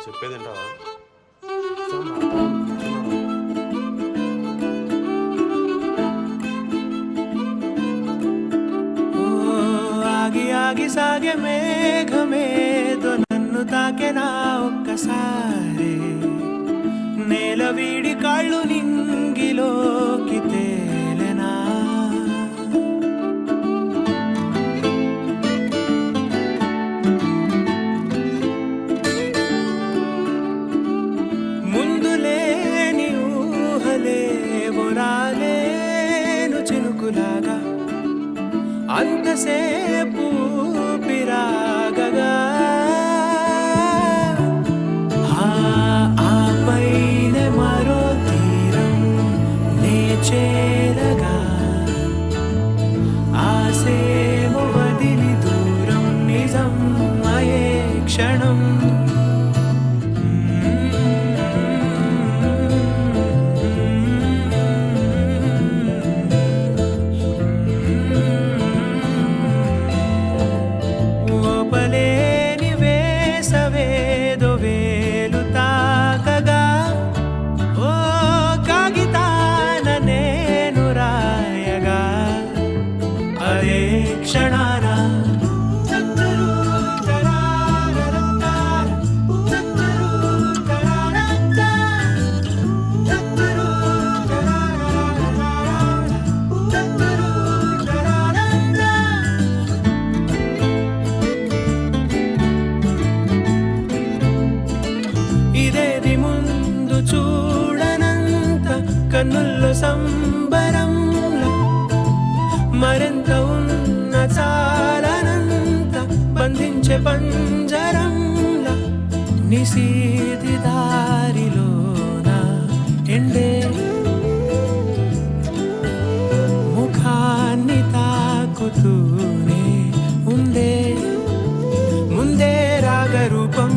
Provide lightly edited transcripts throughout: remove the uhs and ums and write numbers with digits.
చెప్పేదేంటావా? ఆగి ఆగి సాగే మేఘమేదో నన్ను తాకెనా ఒక్కసారి, నేల వీడి కాళ్ళు నింగిలోకి తేలెనా. ముందు లేని ఊహలేవో రాలేను చినుకులాగా, అంతసేపు పిరాగగా. ఆ పైన మరో తీరం నే చేరగా, ఆసేమో వదిలి దూరం నిజం అయే క్షణం. ఓపలేని వేసవేదో వేలు తాకగా, ఓ కాగితాన నేను రాయగా, అదే క్షణాన ఇదేది ముందు చూడనంత కన్నుల్లో సంబరంలో, మరెంత ఉన్న చాలనంత బంధించే పంజరంలా. నిశీది దారిలోన ఎండే ముఖాన్ని తాకుతూనే ఉందే, ముందే రాగరూపం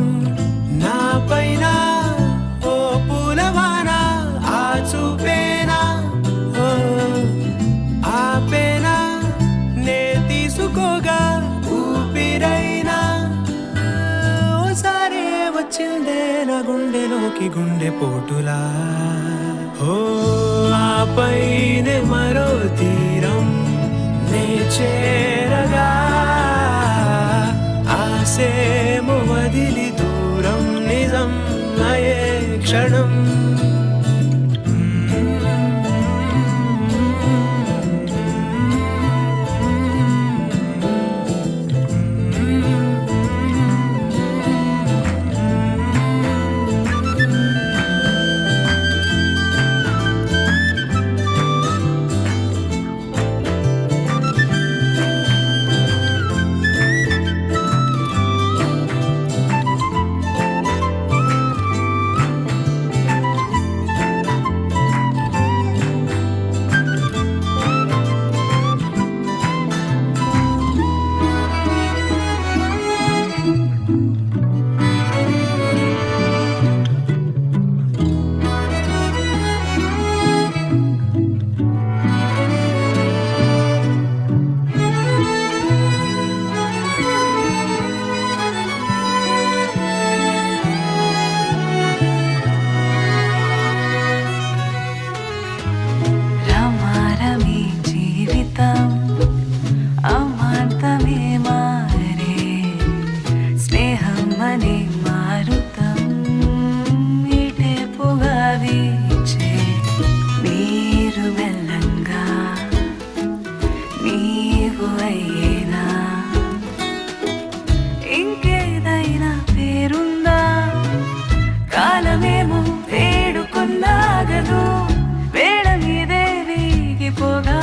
నా పైన. ఓ పూలవాన ఆ చూపేనా, ఓ ఆపేనా నే తీసుకోగా ఊపిరైనా. ఓసారే వచ్చిందే నా గుండెలోకి గుండె పోటులా. ఓ ఆ పైన మరో తీరం నే చేరగా, ఆసేమో వదిలి దూరం నిజం అయే క్షణం. రమారమి జీవితం అమాంతమే మారే, స్నేహం అనే మారుతం ఇటేపుగా వీచే. నీరు మెల్లంగా నీవు అయ్యేనా, ఇంకేదైనా పేరుందా? కాలమేమో వేడుకున్నాగదు, వేళ మీదే వీగిపోగా.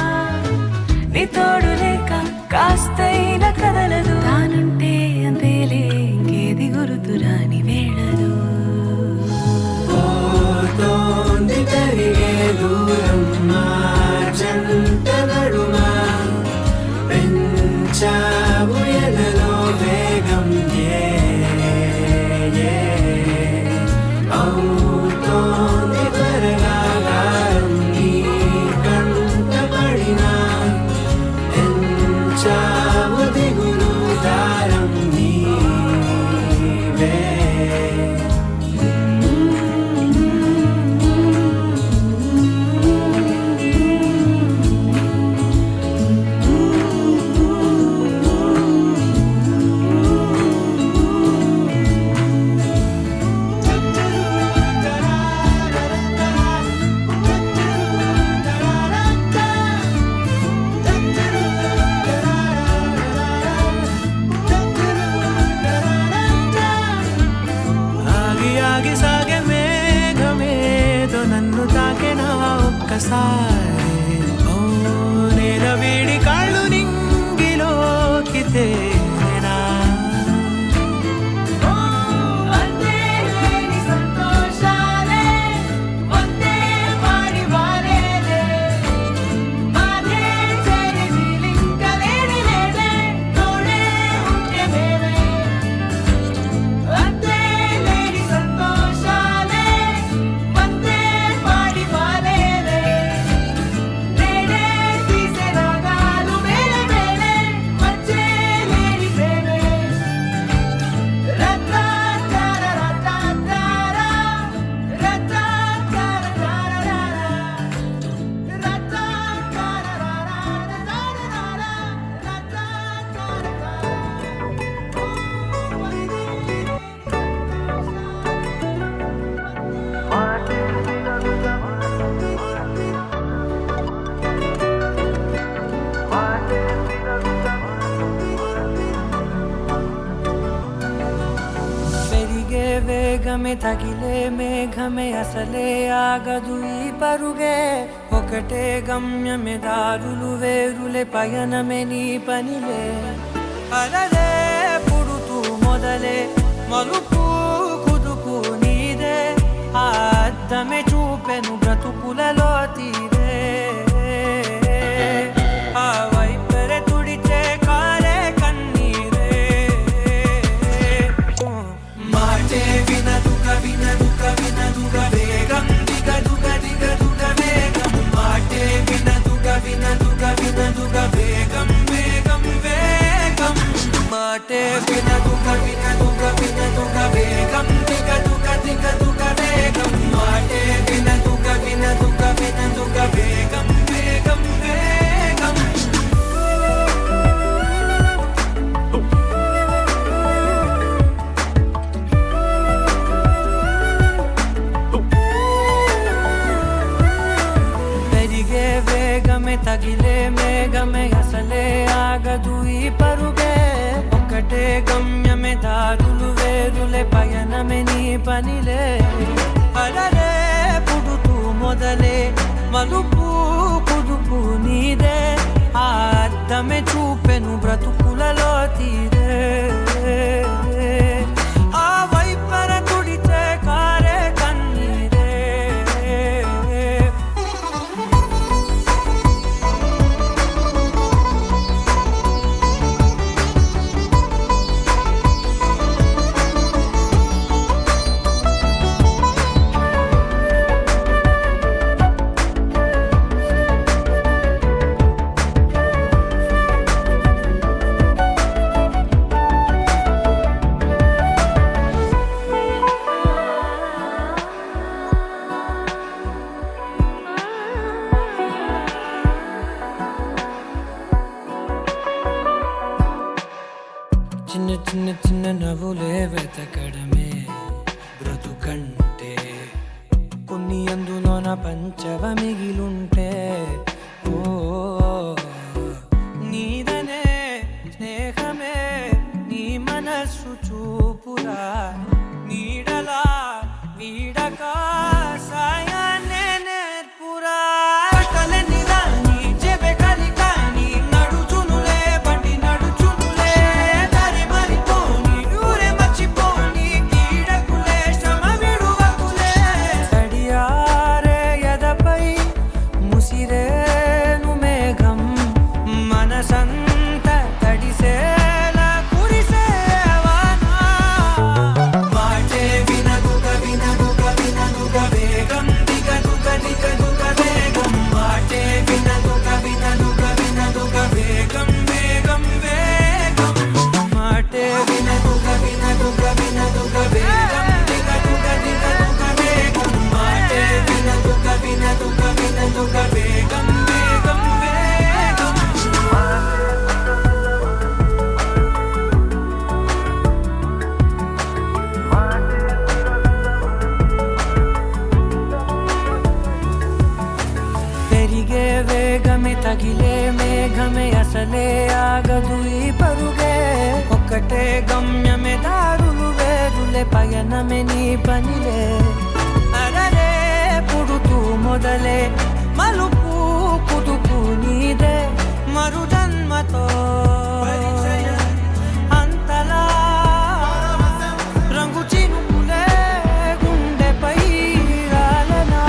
నీ తోడు లేక కాస్తైన కదలదు, తానుంటే అంతేలే ఇంకేది గుర్తురాని వేళలు. పోతోంది కరిగే దూరం మార్జంట నడుమా, పెంచావు ఎదలో వేగం ఏ అవుతోంది త్వరగా గారం నీ కంట పడి వేగమే తగిలే మేఘమే అసలే ఆగదు ఈ పరుగే ఒకటే గమ్యమే దారులు వేరులే పయనమే నీ పనిలే అలలే పుడుతూ మొదలే మలుపు కుదుపు నీదే ఆ అద్దమే చూపెను బ్రతుకులలో తీరే ఆ వైపరే తుడిచే కారే కన్నీరే మాటే వినదుగ వినదుగ వినదుగ వేగం దిగదుగ దిగదుగ వేగం మాటే వినదుగ వినదుగ వినదుగ వేగం వేగం వేగం మాటే వినదుగ వినదుగ వినదుగ వేగం దిగదుగ దిగదుగ వేగం మాటే వినదుగ వినదుగ వినదుగ వేగం వేగం వేగం పెరిగే వేగమే తగిలే మేఘమే అసలే ఆగదు ఈ పరుగే ఒకటే గమ్యమే దారులు వేరులే పయనమే నీ పనిలే అలలే పుడుతూ మొదలే మలుపు కుదుపు నీదే ఆ అద్దమే చూపెను బ్రతుకులలో తీరే ఆ వైపర తుడిచే కారే కన్నీరే చిన్న చిన్న చిన్న నవ్వులే వెతకడమే బ్రతుకంటే కొన్ని అందులోన పంచవ మిగిలుంటే ఓ నీదనే స్నేహమే నీ మనస్సు చూపురా నీడలా వీడక సాయాన్నే నేర్పురా కలని రాని చెబె కలి కాని నడుచునులే బండి నడుచునులే దారి మరిపోని ఊరే మర్చిపోని కీడకులే శ్రమ విడువకులే తడియారే ఎదపై ముసిరేను మేఘం మనసంత తడిసేలా కురిసేవానా మాటే వినదుగ వినదుగ వినదుగ వేగం దిగదుగ దిగదుగ వేగం మాటే వినదుగ వినదుగ వినదుగ వేగం వేగం వేగం మాటే వినదుగ వినదుగ వినదుగ వేగం దిగదుగ దిగదుగ వేగం మాటే వినదుగ వినదుగ వినదుగ వేగం వేగం వేగం పెరిగే వేగమే తగిలే మేఘమే అసలే ఆగదు ఈ పరుగే ఒక్కటే గమ్యమే దారులు వేరులే పయనమే నీ పనిలే అరలే పుడుతూ మొదలే మలుపు కుదుపు నీదే మరు జన్మతో అంతలా రంగు చినుకులే గుండెపై రాలనా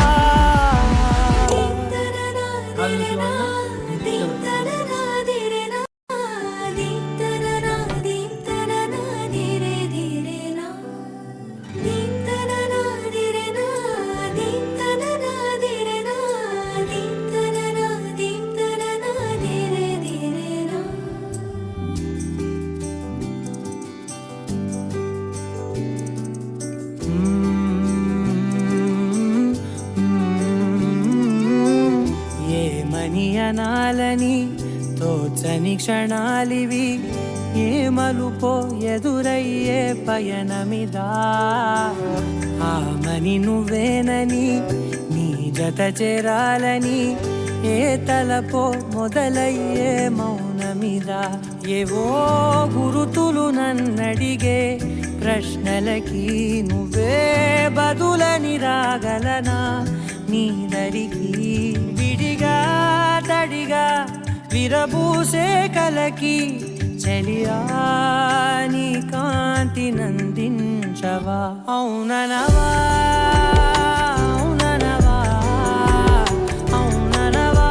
ఏమని అనాలని తోచని క్షణాలివి ఏ మలుపో ఎదురయ్యే పయనమిదా ఆమని నువ్వేనని నీ జత చేరాలని ఏ తలపో మొదలయ్యే మౌనమిదా ఏవో గురుతులు నన్నడిగే ప్రశ్నలకి నువ్వే బదులని రాగలనా నీ దరికి విడిగా తడిగా విరబూసే కలకి చలియా నీ కాంతి నందించవా అవుననవా అవుననవా అవుననవా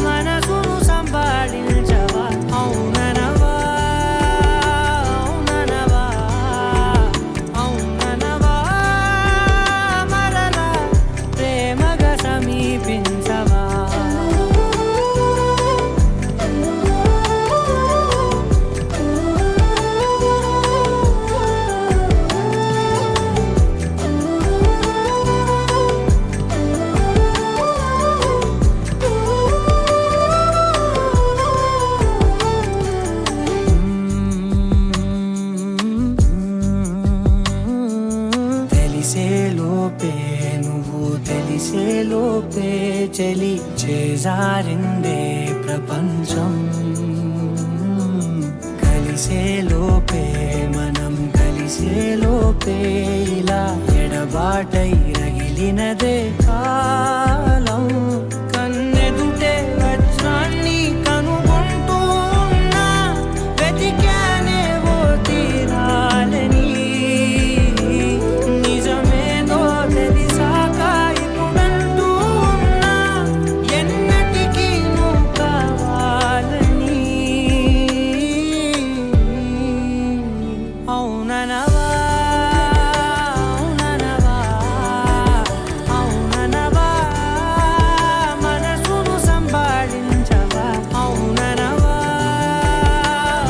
మనసును సంపాదించవా అవుననవా అవుననవా అవుననవా మరలా ప్రేమగా సమీపించవా తెలిసేలోపే నువ్వు తెలిసేలోపే చలి చేజారిందే ప్రపంచం కలిసేలోపే మనం కలిసేలోపే ఇలా ఎడబాటై రగిలినదే కాలం కన్నెదుటే వజ్రాన్ని కనుగొంటూ ఉన్నా వెతికానే ఓ తీరాలని నిజమేదో తెలిసాక ఇప్పుడంటూ ఉన్నా ఎన్నటికీ నువ్వు కావాలని అవుననవా అవుననవా అవుననవా మనసును సంపాదించవా అవుననవా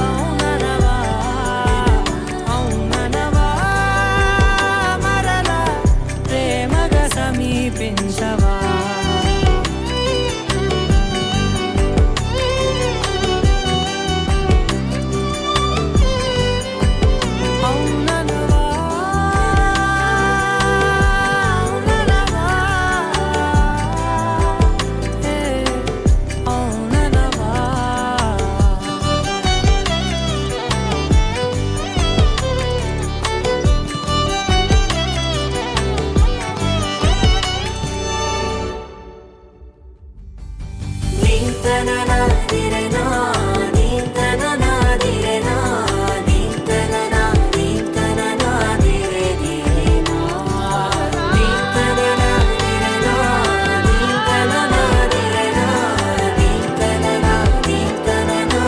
అవుననవా అవుననవా మరలా ప్రేమగా సమీపించవా అవుననవా అవుననవా ఏ అవుననవా నీతననాదిరేనా నీతననాదిరేనా నీతననా నీతననాదిరేనా నీతననాదిరేనా నీతననాదిరేనా నీతననా నీతననాదిరేనా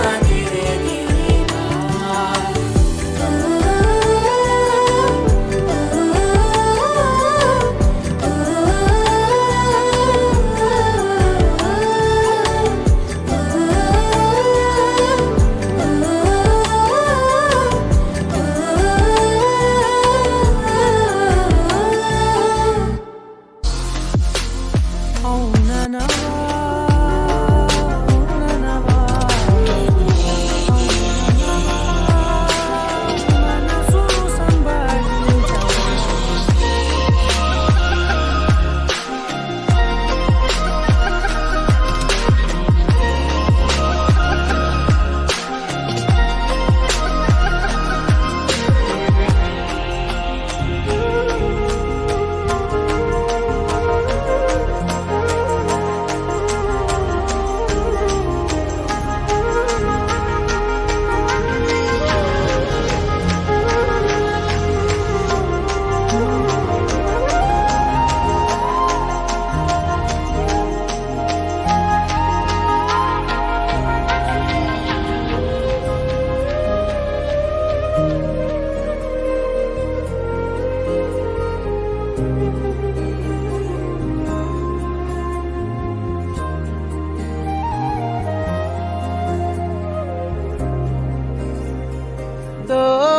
అవుననవా అవుననవా మనసును సంపాదించవా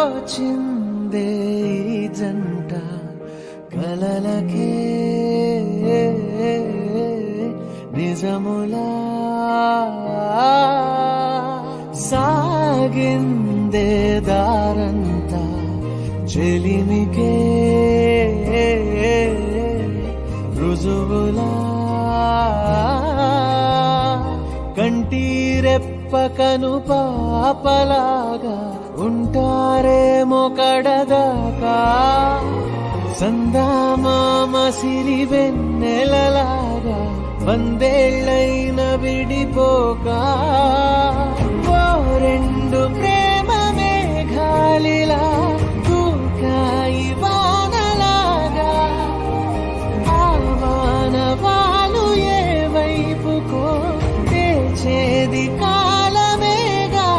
తోచిందే ఈ జంట కలలకే నిజములా సాగిందే దారంతా చెలిమికే రుజువులా కంటి రెప్పకను పాపలాగా ఉంటారేమో కడదాకా సందామామ సిరి వెన్నెలలాగా వందేళ్ళైన విడిపోక ఓ రెండు ప్రేమ మేఘాలిలా దూకాయి వానలాగా ఆ వానవాలు ఏ వైపుకో తెచేది కాలమేగా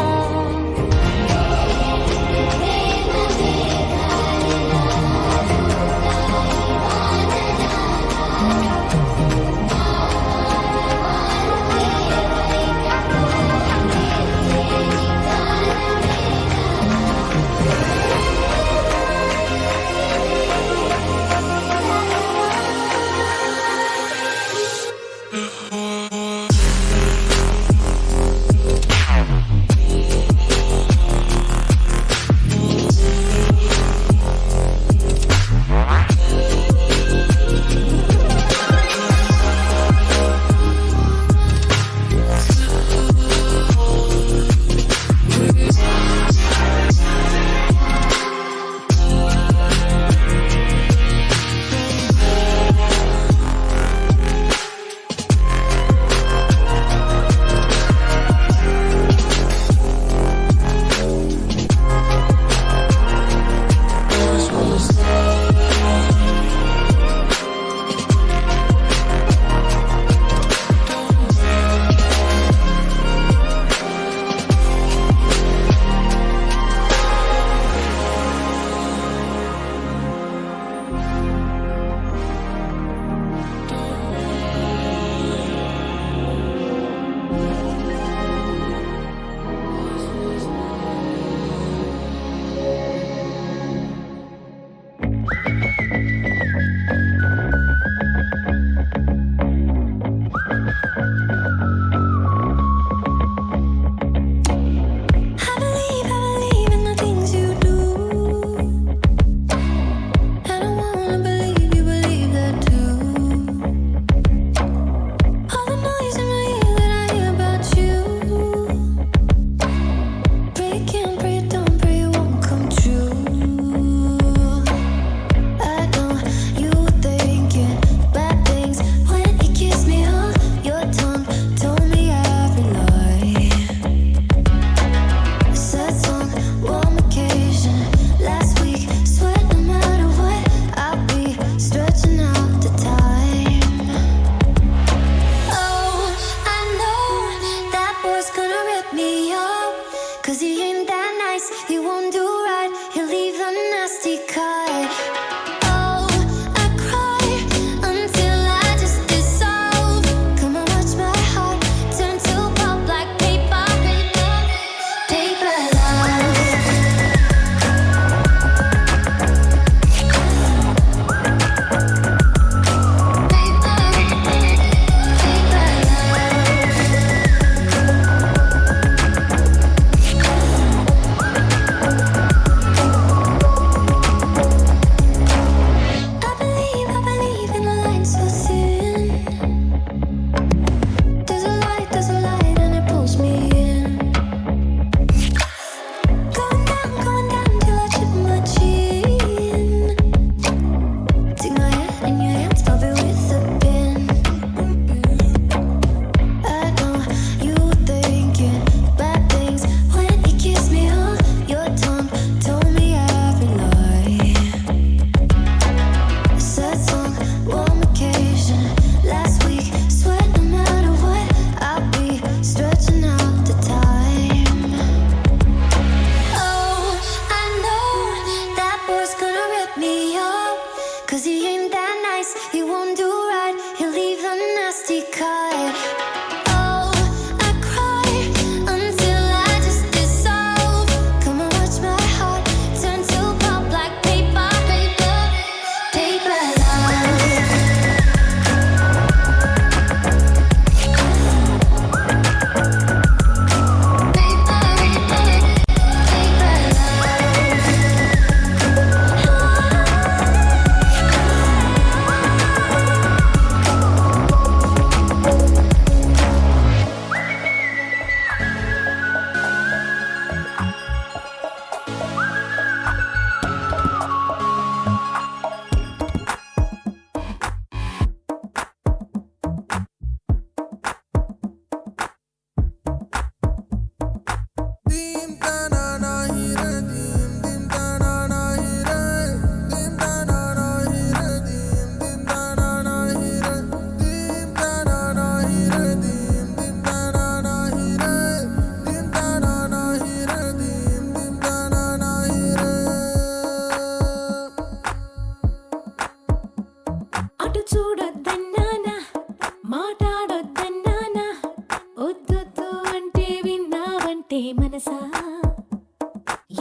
మనసా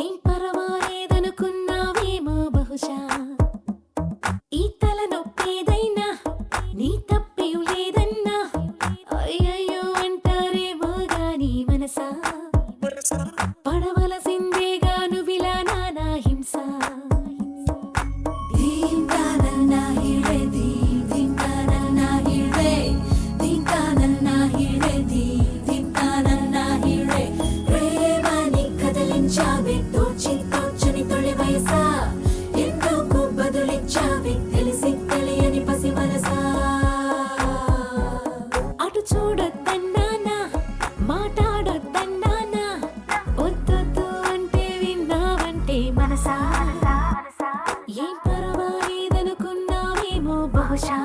ఏం పర్వాలేదనుకున్నావేమో బహుశా ఈ తల నొప్పేదైనా నీ తప్పేం లేదన్నా అయ్యయ్యో అంటారేమో గాని మనసా పడవలసిందేగా నువ్విలా నానా హింస అటు చూడొద్దన్నానా మాట్లాడొద్దన్నానా వద్దొద్దు అంటే విన్నావంటే మనసా ఏం పర్వాలేదనుకున్నావేమో బహుశా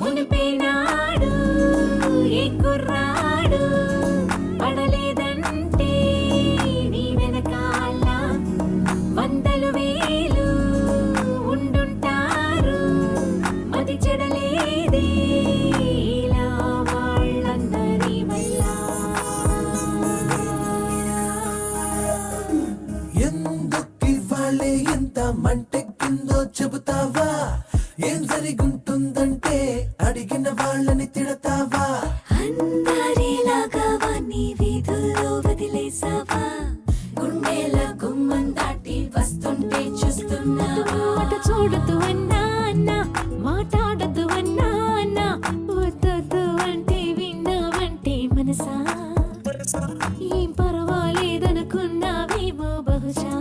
మునిపేనాడు ఏ కుర్రాడు పడలేదంటే నీ వెనకాల వందలు వేలు ఉండుంటారు మది చెడలేదే ఇలా వాళ్ళందరి వల్ల ఎందుకు వాళ్ళే ఎంత మంటెక్కిందో చెబుతావా ఏం జరిగుంటుందంటే అడిగిన వాళ్ళని తిడతావా అందరిలాగా వాణ్ణి వీధుల్లో వదిలేసావా గుండెల గుమ్మం దాటి వస్తుంటే చూస్తున్నావా అటు చూడదు అన్నా అన్నా మాట్లాడదు అన్నా అన్నా వద్దొద్దు అంటే విన్నావంటే మనసా ఏం పర్వాలేదనుకున్నావేమో బహుశా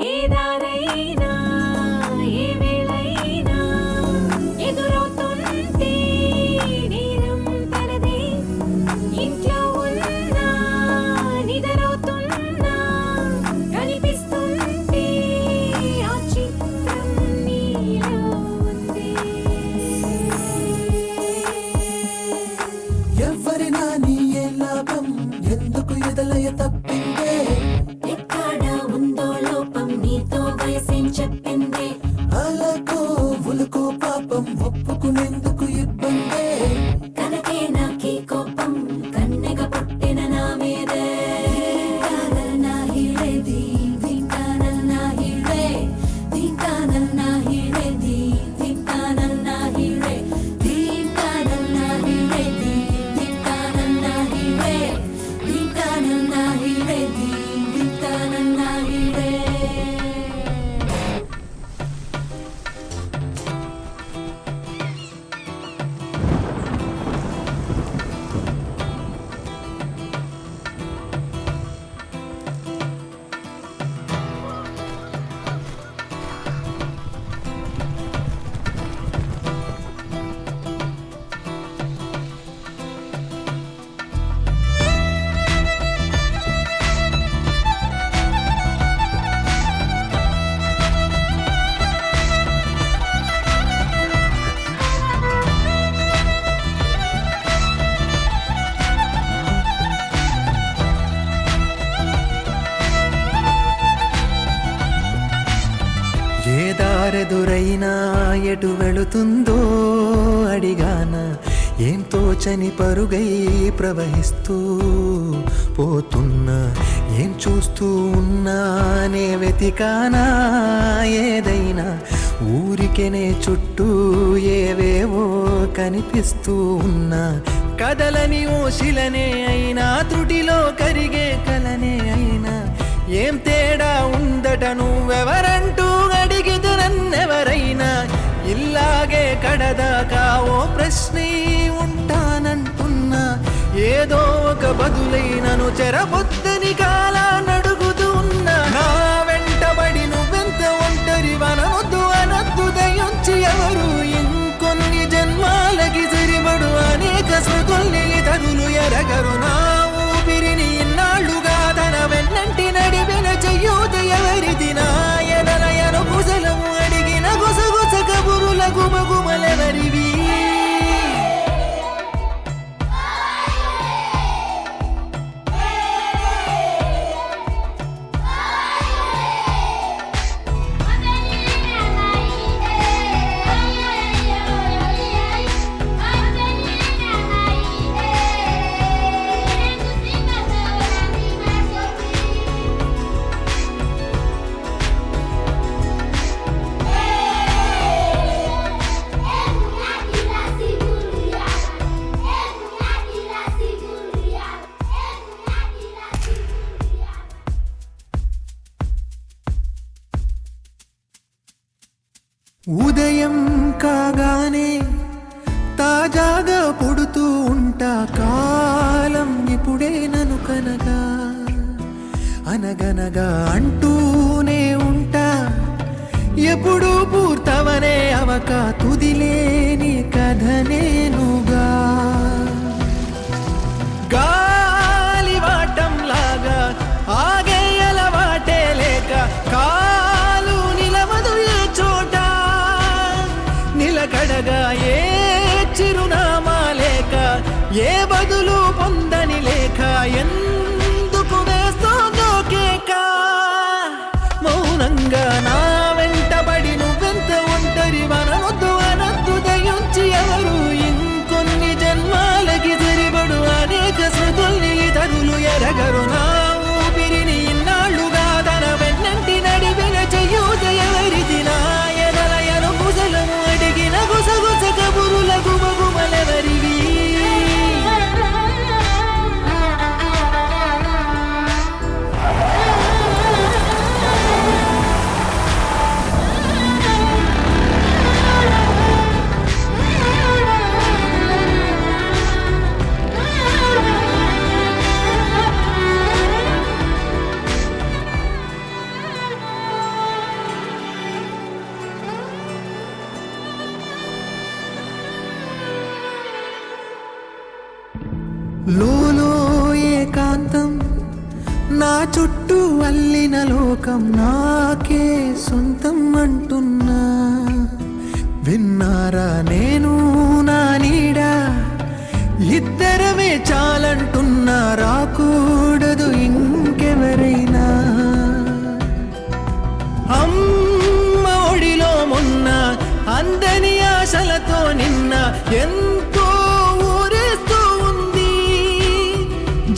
ఏ దారైనా ఏ వేళైనా ఎదురవుతుంటే నేరం తనదే ఇంట్లో ఉన్నా నిద్రవుతున్నా కనిపిస్తుంటే ఆ చిత్రం నీలో ఉంది ఎవరినా నీ ఏ లాభం ఎందుకు ఎదలయ తప్పిందే ఎక్కడ ఉందో లోపం నీతో వయసేం చెప్పింది అలాకో ఉలకో పాపం ఒప్పుకునేందుకు ఇబ్బందే కనకే నాకి కోపం కన్నెగ పుట్టిన నా మీదే నా హీడే దీంతానన్నా హీడే దీంతానన్నా హీడే దీంతానన్నా హీడే దీంతానన్నా హీడే దీంతానన్నా హీడే దీంతానన్నా హీడే దీంతానన్నా హీడే ఏ దారెదురైనా ఎటు వెళుతుందో అడిగానా, ఏం తోచని పరుగై ప్రవహిస్తూ పోతున్నా, ఏం చూస్తూ ఉన్నానే వెతికానా ఏదైనా, ఊరికెనే చుట్టూ ఏవేవో కనిపిస్తూ ఉన్నా, కదలని ఓ శిలనే అయినా త్రుటిలో కరిగే కలనే అయినా, ఏం తేడా ఉందట నువ్వెవరంటూ అడిగిదు నన్నెవరైనా, ఇల్లాగే కడదాకా ఓ ప్రశ్నే ఉంటానంటున్నా, ఏదో ఒక బదులైనను చెరబొద్దని కాలానడుగుతూ ఉన్నా, నా వెంటబడి నువ్వెంత ఒంటరి వనవద్దు అనద్దు దయొంచి ఎవరు, ఇంకొన్ని జన్మాలకి సరిపడు అనేక స్మృతుల్ని తగులు ఎరగరు, నా ఊపిరిని ఇన్నాళ్ళుగా తన వెన్నంటి నడిపిన చెయ్యూత ఎవరిది, నా ఎదలయను కుశలము అడిగిన గుసగుస కబురుల గుమగుమలెవరివి. ఉదయం కాగానే తాజాగా పుడుతూ ఉంటా, కాలం ఇప్పుడే నను కనగా అనగనగా అంటూనే ఉంటా, ఎప్పుడు పూర్తవనే అవక తుదిలేని కథ నేనుగా, గాలివాటంలాగా ఆగే అలవాటే లేక కాలు నిలవదు ఏ చోట, నిలకడగా ఏ చిరునామా లేక ఏ బదులు పొందని లేక, ఎందుకు వేస్తోందో కేక, మౌనంగా నా వెంటబడి నువ్వెంత ఒంటరి వనవద్దు అనద్దు దయొంచి ఎవరు, ఇంకొన్ని జన్మాలకి సరిపడు అనేక స్మృతుల్ని తగులు ఎరగరు, నా ఊపిరిని ఇన్నాళ్ళుగా తన వెన్నంటి నడిపిన చెయ్యూత ఎవరిది, నా ఎదలయను కుశలము అడిగిన గుసగుస కబురుల గుమగుమలెవరివి. లోలో ఏకాంతం నా చుట్టూ అల్లిన లోకం నాకే సొంతం అంటున్నా, విన్నారా నేను నా నీడ ఇద్దరమే చాలంటున్నా, రాకూడదు ఇంకెవరైనా, అమ్మ ఒడిలో మొన్న అందని ఆశలతో నిన్న ఎంతో ఊరేస్తూ ఉంది,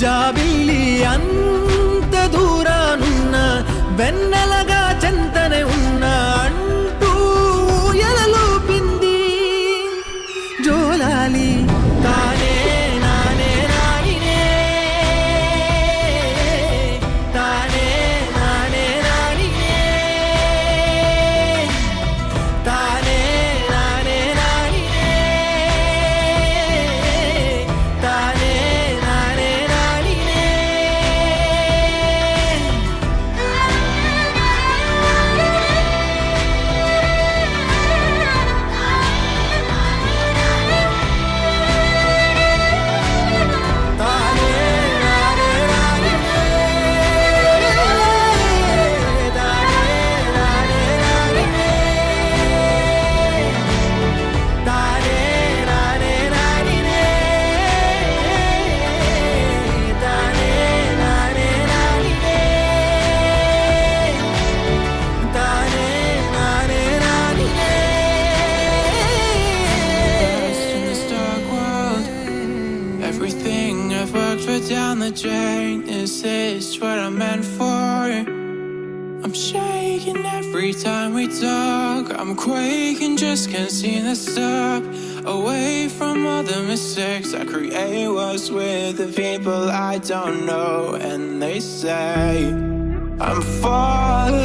జాబిల్లి అంత దూరానున్న వెన్నెలగా చెంతనే ఉన్నా అంటూ ఎలలోపింది, జోలాలి తానే నానే నానినే, తానే నానే నానినే, తానే నానే నానినే, తానే నానే నానినే. a drink, this is what I'm meant for. I'm shaking every time we talk. I'm quaking, just can't seem to stop. Away from all the mistakes I create was with the people I don't know. And they say I'm falling,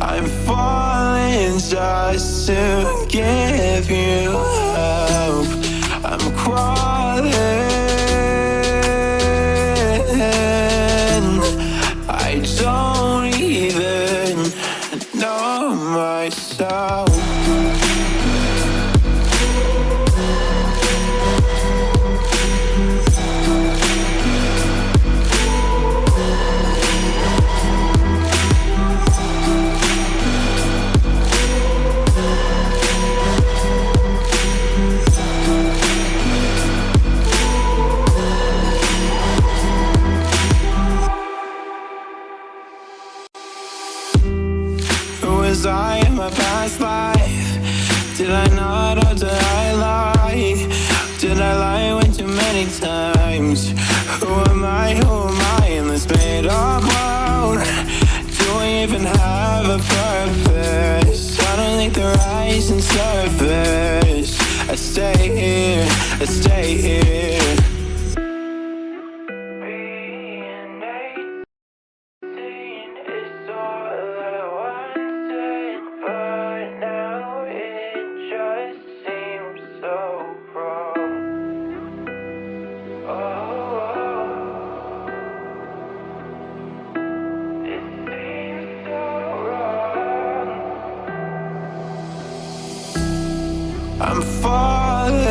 I'm falling just to give you hope. I'm crawling, I don't even know myself. Was I in my past life? Did I not or did I lie? Did I lie way too many times? Who am I in this made up world? Do I even have a purpose? I don't think the rising surface. I stay here, I stay here. I'm falling,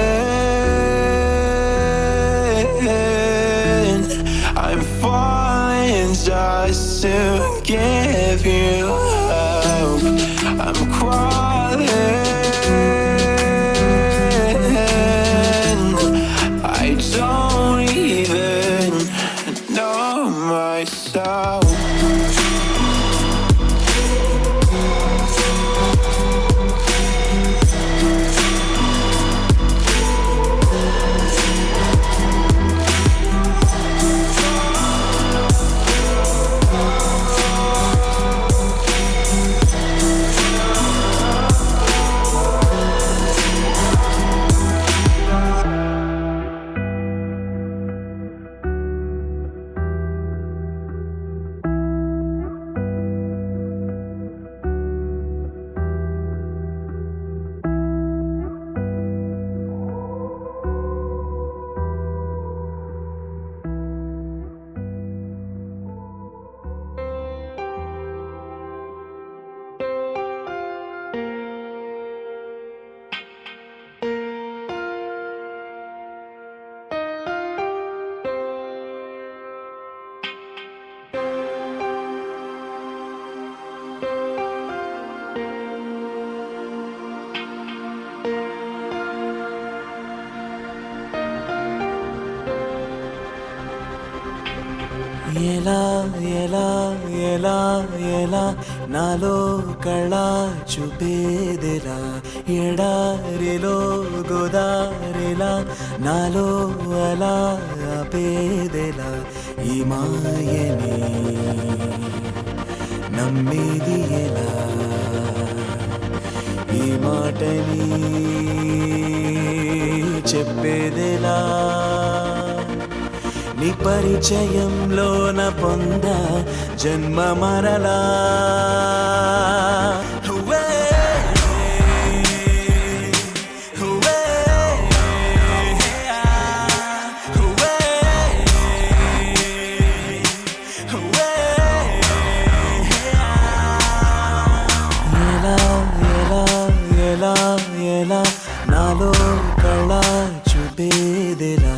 I'm falling just to give you hope. I'm crawling, I don't even know myself. ఎలా ఎలా ఎలా ఎలా నాలో కళ చూపేదెలా ఎడారిలో గోదారిలా నాలో అలా ఆపేదెలా ఈ మాయని నమ్మేది ఎలా ఈ మాటని చెప్పేదెలా నీ పరిచయంలోన పొంద జన్మ మరలా ఎలా ఎలా ఎలా ఎలా నాలో కళ చూపేదెలా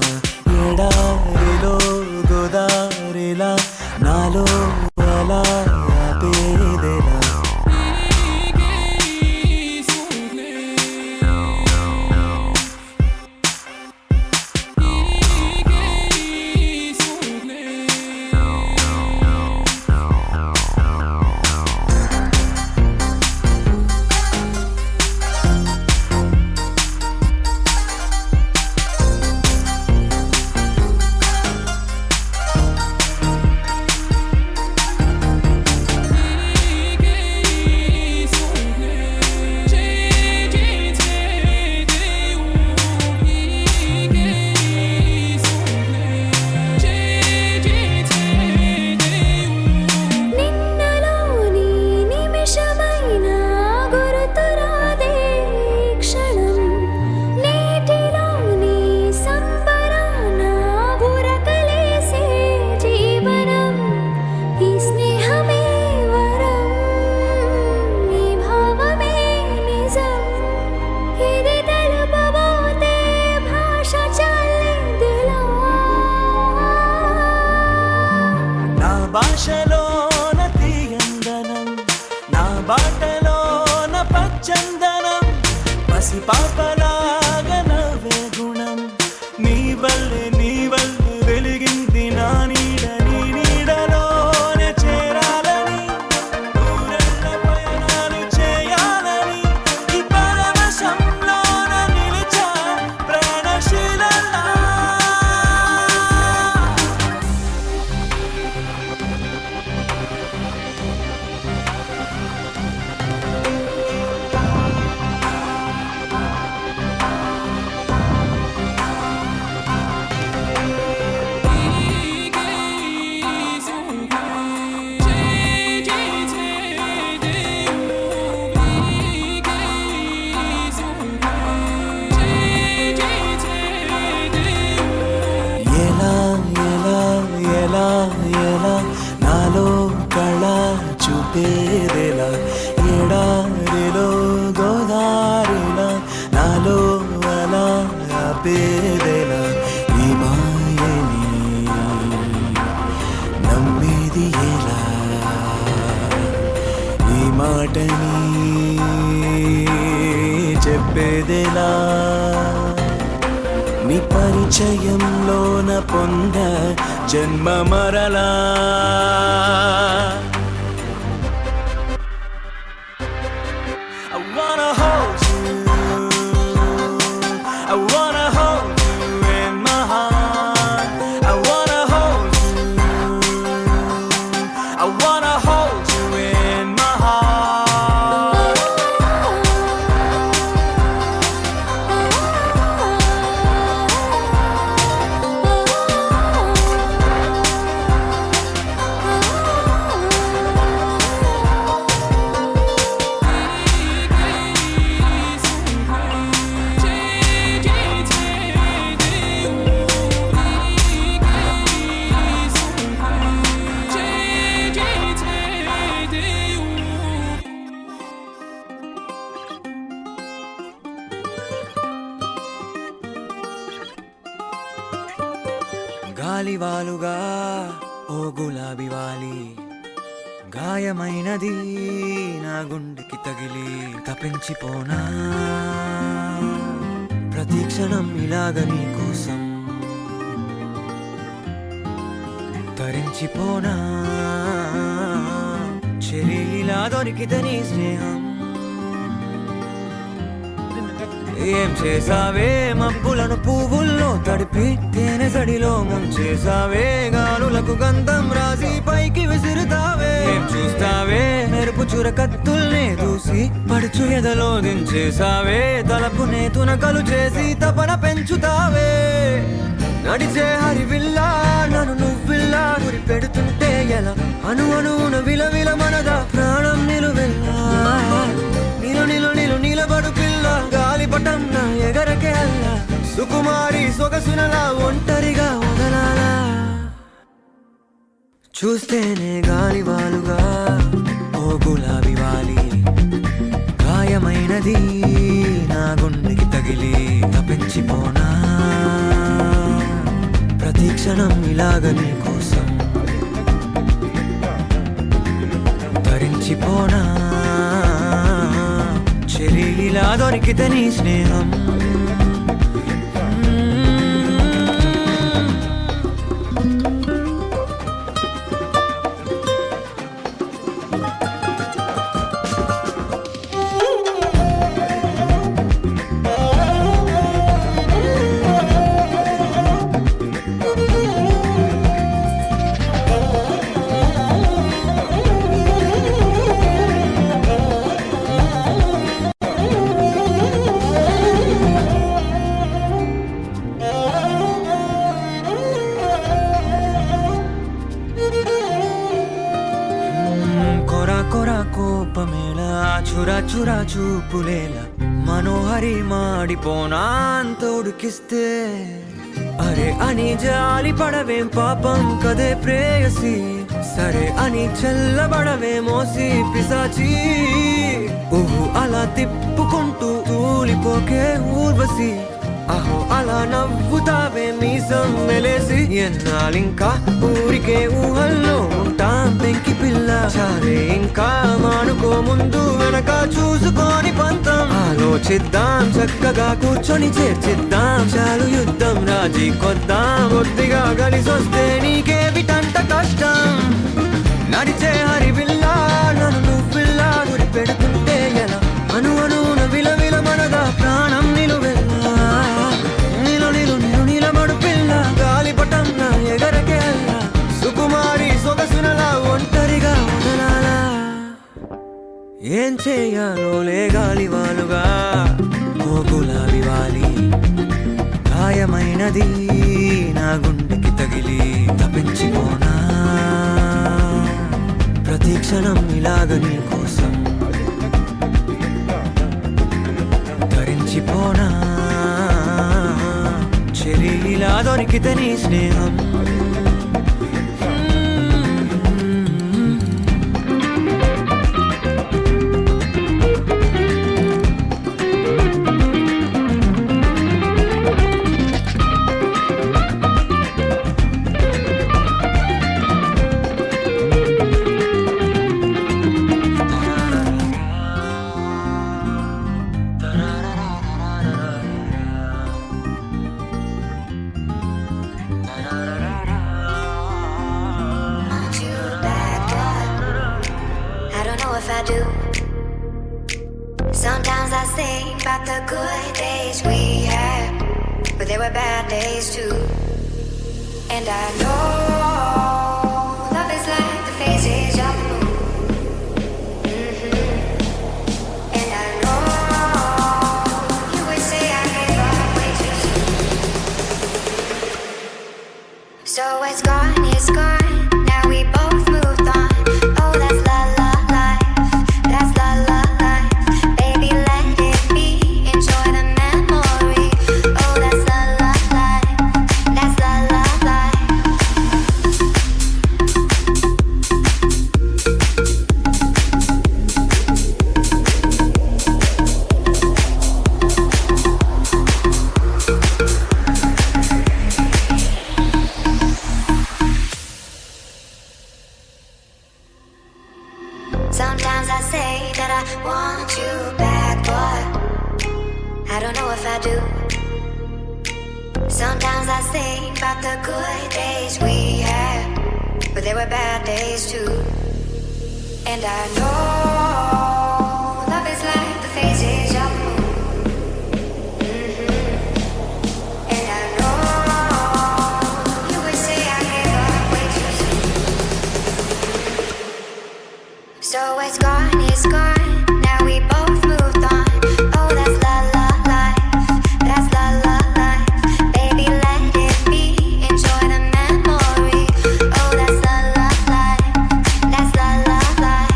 ఎడారిలో గోదారిలా నాలో అలా ఆపేదెలా ఆపేదెలా ఎడారిలో గోదారిలా నాలో అలా ఆపేదెలా ఈ మాయని నమ్మేది ఎలా ఈ మాటని చెప్పేదెలా నీ పరిచయంలోన పొంద జన్మ మరలా I wanna hold you I wanna hold you in my heart I wanna hold you I wanna hold you in my heart గాలివాలుగా ఓ గులాబీ వాలి గాయమైనది నా గుండెకి తగిలి తపించిపోనా ప్రతి క్షణం ఇలాగ నీ కోసం తరించిపోనా చెలి ఇలా దొరికితే నీ స్నేహం ఏం చేసావే మబ్బులను పువ్వుల్లో తడిపి తేనె సడిలో ముంచేసావే గాలులకు గంధం రాసి పైకి విసురుతావే ఏం చూస్తావే మెరుపు చురకత్తుల్నే దూసి పడుచు ఎదలో దించేసావే తలపునే తునకలు చేసి తపన పెంచుతావే నడిచే హరివిల్లా నన్ను నువ్విల్లా గురి పెడుతుంటే ఎలా అను అనున విలవిల మనదా ప్రాణం నిలువెల్లా నిలబడు పిల్ల గాలిపటం నా ఎగరకే అల్లా సుకుమారి సొగసునలా ఒంటరిగా వదలాలా చూస్తేనే గాలివాలుగా ఓ గులాబీ వాలి గాయమైనది నా గుండెకి తగిలి తపించిపోనా ప్రతి క్షణం ఇలాగ నీ కోసం తరించిపోనా చెలి ఇలా దొరికితే నీ స్నేహం కోపమేలా చురా చురా చూపులేలా మనోహరి మాడిపోనా అంత ఉడికిస్తే అరే అని జాలి పడవేం పాపం కదే ప్రేయసి సరే అని చల్లబడవే మోసి పిశాచి ఊహు అలా తిప్పుకుంటూ తూలిపోకే ఊర్వశి అహో అలా నవ్వుతావే మీసం మెలేసి ఎన్నాళ్ళింకా ఊరికే ఊహల్లో ఉంటాం పెంకి పిల్ల చాలే ఇంకా మానుకో ముందు వెనక చూసుకొని పంతం ఆలోచిద్దాం చక్కగా కూర్చొని చేర్చిద్దాం చాలు యుద్ధం రాజీ కొద్దాం కొద్దిగా కలిసొస్తే నీకేమిటంట కష్టం నడిచే హరివిల్లా నన్ను నువ్విల్లా గురి పెడుతుంటే ఎలా అను అనున విలవిల మనదా ప్రాణం నిలువెల్లా నిలబడు పిల్ల గాలిపటం నా ఎగరకే అల్లా సుకుమారి సొగసునలా ఒంటరిగా వదలాలా ఏం చేయాలో లే గాలివాలుగా ఓ గులాబీ వాలి గాయమైనది నా గుండెకి తగిలి తపించిపోనా ప్రతి క్షణం ఇలాగ నీ కోసం తరించిపోనా చెలి ఇలా దొరికితే నీ స్నేహం if I do. Sometimes I think about the good days we had, but there were bad days too. And I know love is like the phases of the moon. And I know you would say I gave up way too soon. So it's gone, it's gone. Now we both moved on. Oh, that's la la life. That's la la life. Baby, let it be. Enjoy the memory. Oh, that's la la life. That's la la life. Sometimes I say that I want you back, but I don't know if I do. Sometimes I think about the good days we had, but there were bad days too. And I know love is like the phases of the moon. And I know you would say I gave up way too soon. So it's gone, it's gone. Now we both moved on. Oh, that's la la life. That's la la life. Baby, let it be. Enjoy the memory. Oh, that's la la life. That's la la life.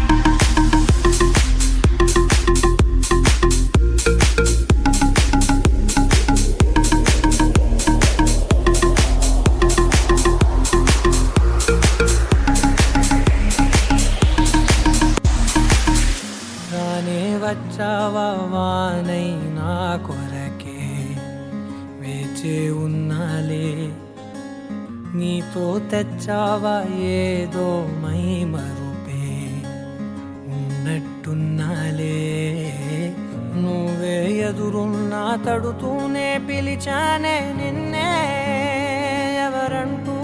రానే వచ్చావా వానై నా కొరకే వేచే ఉన్నాలే నీతో తెచ్చావా ఏదో my మరుపే ఉన్నట్టున్నాలే నువ్వే ఎదురున్నా తడుతూనే పిలిచానే నిన్నే ఎవరంటూ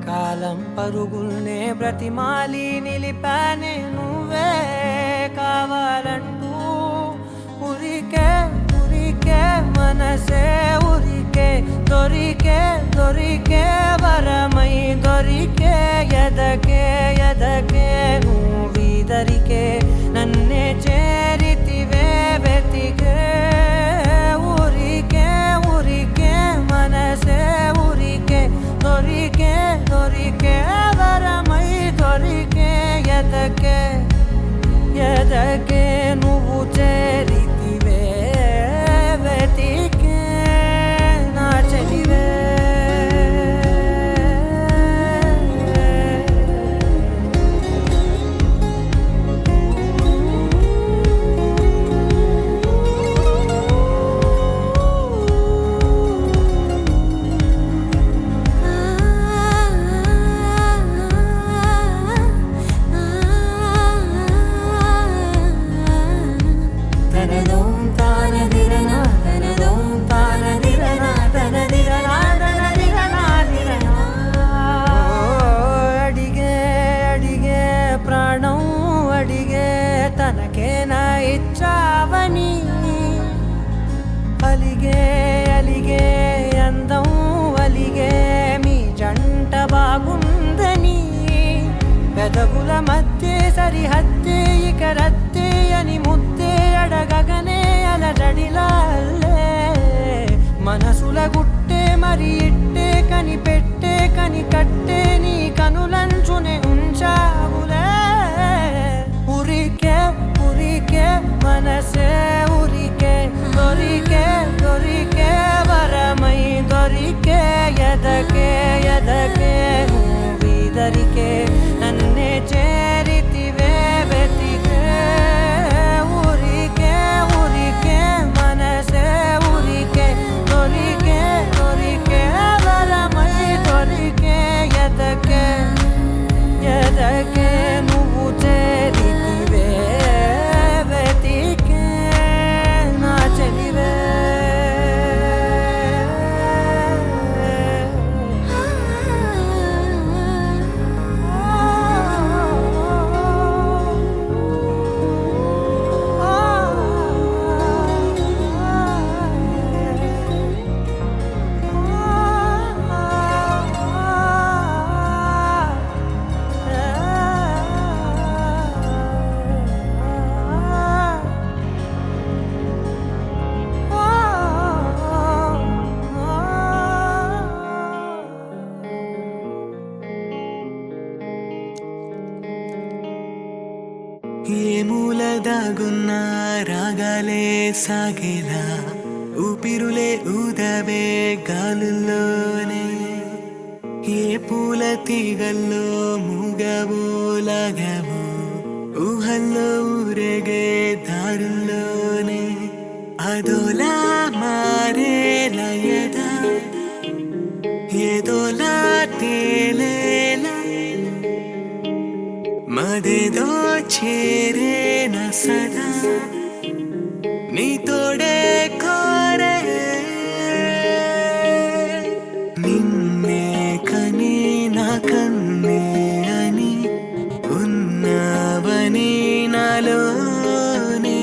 కాలం పరుగుల్నే బ్రతిమాలి నిలిపానే నువ్వే కావాలంటూ ఉరికే ఉరికే మనసే ఉరికే దొరికే దొరికే వరమై దొరికే ఎదకే ఎదకే నువ్విదరికే నన్నే చేరితివే వెతికే ఊరికే ఊరికే మనసే ఊరికే దొరికే దొరికే వరమై దొరికే ఎదకే ఎదకే నువ్వు చేరితివే వెతికే నా చెలివే అడిగే అడిగే ప్రాణం అడిగే తనకేనా ఇచ్చావని అలిగే అలిగే అందం అలిగే మీ జంట బాగుందని పెదవుల మధ్య సరిహద్దే ఇక రద్దే అని ముద్దే అడగగనే అలజడిలాలే మనసుల గుట్టే మరి ఇట్టే కని పెట్టే కని కట్టే నీ కనులంచునే ఉంచావులే ఉరికే ఉరికే మనసే ఉరికే దొరికే దొరికే వరమై దొరికే ఎదకే ఎదకే నువ్విదరికే నన్నే చేరితివే వెతికే ఊరికే ఊరికే మనసే ఊరికే దొరికే దొరికే వరమై దొరికే ఎదకే ఎదకే నువ్వు చేరితివే వెతికే నా చెలివే ఏ మూల దాగున్న రాగాలే సాగేలా ఊపిరులే ఊదవే గాలుల్లోనే ఏ పూల తీగల్లో మూగవో లాగవో ఊహల్లో ఊరేగే దారుల్లోనే అదోలా మారేలా ఎదా ఏదోలా తేలేలా మదేదో చేరేన సదా నీ తోడే కోరే నిన్నే కని నా కన్నే అని ఉన్నావని నాలోనే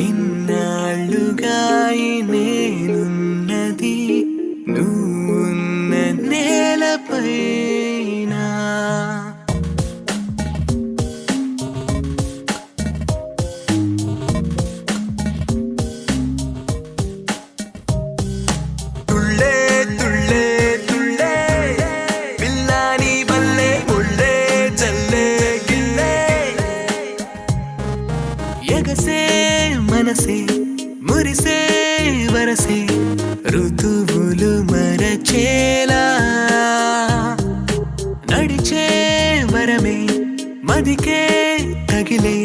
ఇన్నాళ్ళుగా ఈ నేనున్నది నువ్వున్న నేలపైన తుళ్ళే తుళ్ళే తుళ్ళే పిల్లాని బల్లే ముళ్ళే జల్లే గిల్లే ఎగసే మనసే మురిసే వరసే ఋతువులు మరచేలా నడిచే వరమే మదికే తగిలే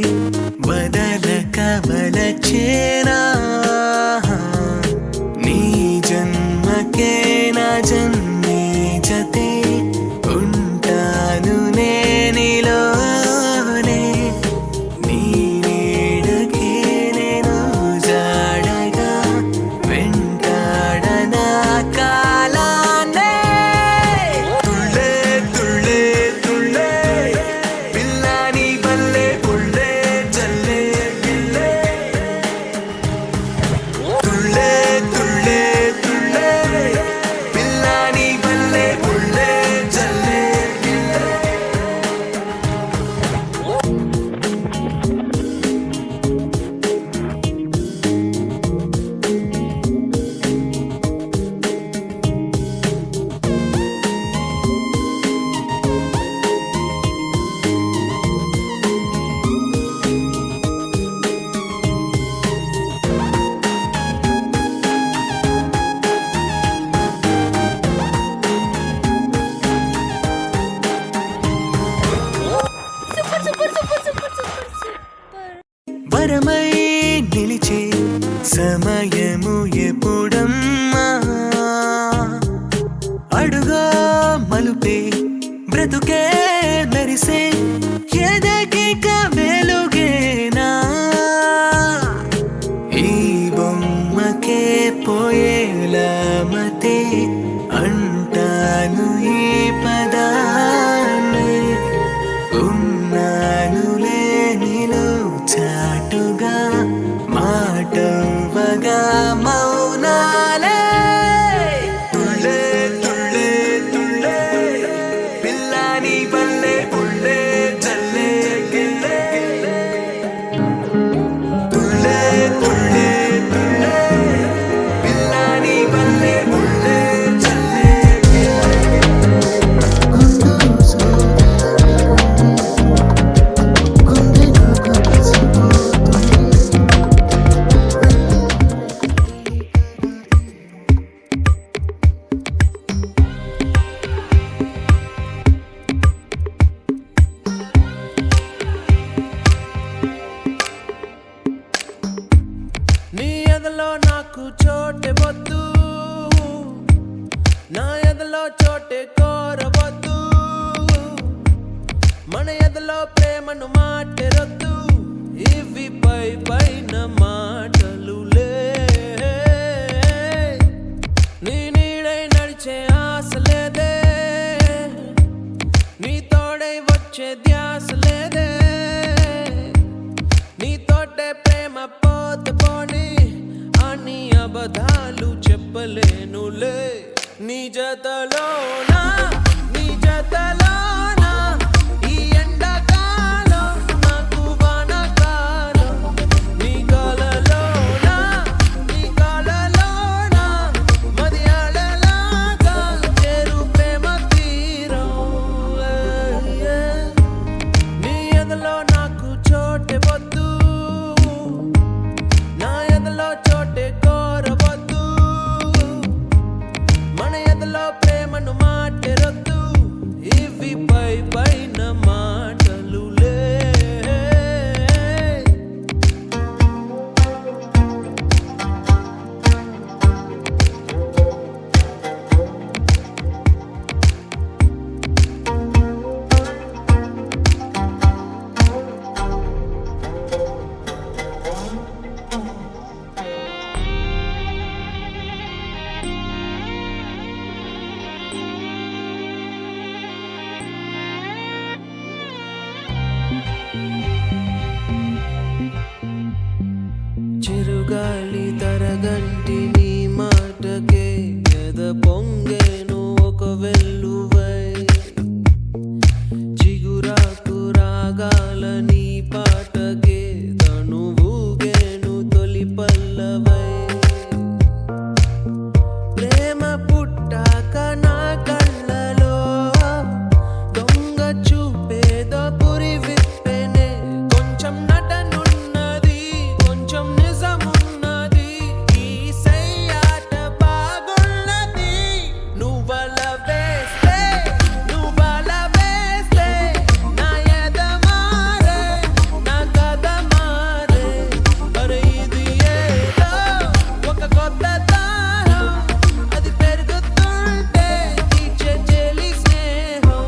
వదలక వలచేనా నీ జన్మకే నా జన్మే జతే ఉంటాను నేనిలోనే నీ నీడకే నేను జాడగా వెంటాడనా కాలానే తుళ్ళే తుళ్ళే తుళ్ళే పిల్లాని బల్లే పుళ్ళే జల్లే గిల్లే తుళ్ళే తుళ్ళే తుళ్ళే పిల్లాని బల్లే పుళ్ళే జల్లే గిల్లే వరమై నిలిచే సమయము ఎప్పుడమ్మా అడుగో మలుపే బ్రతుకే మెరిసే ఎదగిక వెలుగేనా ఈ బొమ్మకే పోయేలా మతే అంటాను ఈ పదాన్ని ఉన్నానులే నీలో చాటుగా మాటవ్వగా మౌనాలే తుళ్ళే తుళ్ళే తుళ్ళే పిల్లాని బల్లే పుళ్ళే జల్లే గిల్లే తుళ్ళే తుళ్ళే తుళ్ళే పిల్లాని బల్లే పుళ్ళే జల్లే నీ ఎదలో నాకు చోటే వద్దు నా ఎదలో చోటే కోరవద్దు మన ఎదలో ప్రేమను మాటెరొద్దు ఇవి పై పైన మాటలులే నీ నీడై నడిచే ఆశ లేదే నీ తోడై వచ్చే ధ్యాస లేదే నీ తోటే ప్రేమ పోతే పోని అని అబద్ధాలు చెప్పలేనులే నీ జతలోనా నీ జతలోనా ఈ ఎండాకాలం నాకు వానకాలం నీ కలలోనా నీ కలలోనా మదియాడలాగా చేరు ప్రేమ తీరం నీ ఎదలో నాకు చోటు చిగురాకు రాగాలని పాటకే తనువుగేను తొలి పల్లవై ప్రేమ పుట్టాక నా కళ్ళలో దొంగ చూపేదో పురి విప్పెనే కొంచెం నటనున్నది కొంచెం నిజమున్నది ఈ సయ్యాట బాగున్నది నువ్వల వేస్తే నా ఎద మారే నా కథ మారే అరే ఇది ఏదో ఒక కొత్త దాహం అది పెరుగుతుంటే తీర్చే చెలి స్నేహం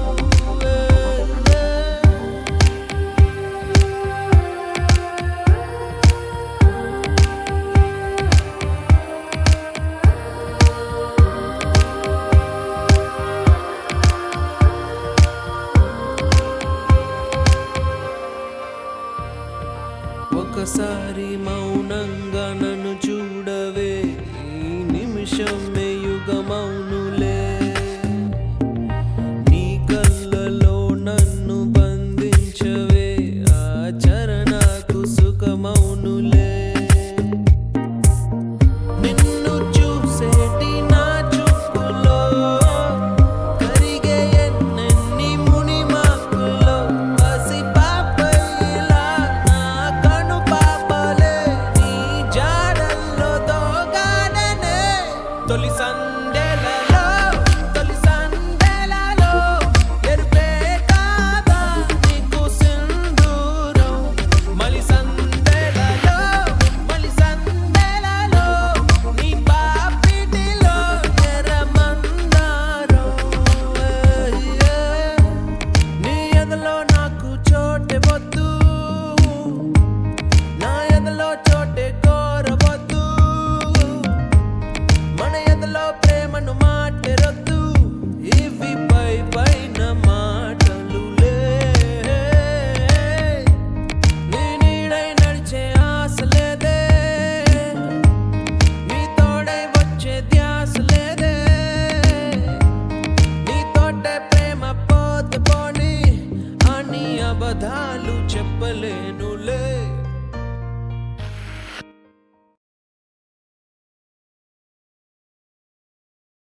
ఒకసారి మౌనంగా నన్ను చూడవే ఈ నిమిషమే యుగమౌనులే నీ కళ్ళలో నన్ను బంధించవే ఆ చరణకు సుఖమౌనులే నిన్ను చూసేటి నా చూపులో కరిగే ఎన్నెన్ని మునిమాకుల్లో పసి పాపయ్యలా నా కను పాపలే నీ జాడల్లో దోగాడనే తొలి సందెలలో ఎరుపే కాదా నీకు సింధూరం మలి సందెలలో నీ పాపిటిలో ఎర్రమందారం నీ ఎదలో నాకు చోటే వద్దు నా ఎదలో చోటే కోరవద్దు మన ఎదలో ప్రేమను మాటెరొద్దు ఇవి పైన మాటలులే నీ నీడై నడిచే ఆశ లేదే నీ తోడై వచ్చే ధ్యాస లేదే నీ తోటే ప్రేమ పోతే పోని అని అబద్ధాలు చెప్పలేను